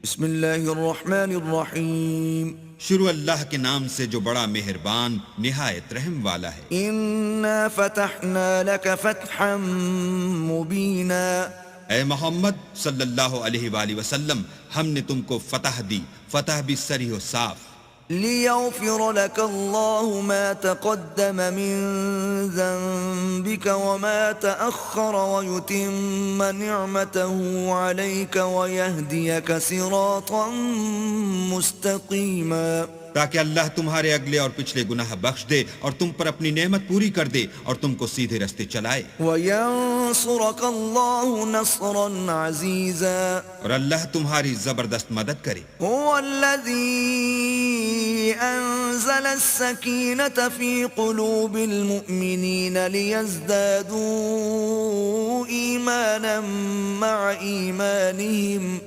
بسم اللہ الرحمن الرحیم شروع اللہ کے نام سے جو بڑا مہربان نہایت رحم والا ہے۔ انا فتحنا لك فتحا مبینا، اے محمد صلی اللہ علیہ وآلہ وسلم، ہم نے تم کو فتح دی، فتح بھی صریح و صاف، لیغفر لك اللہ ما تقدم من ذنبك وما تأخر ويتم نعمته عليك ويهديك صراطا مستقیما، تاکہ اللہ تمہارے اگلے اور پچھلے گناہ بخش دے اور تم پر اپنی نعمت پوری کر دے اور تم کو سیدھے رستے چلائے، وینصرک اللہ نصرا عزیزا، اور اللہ تمہاری زبردست مدد کرے۔ هو الذي أنزل السكينة في قلوب المؤمنين ليزدادوا إيمانا مع إيمانهم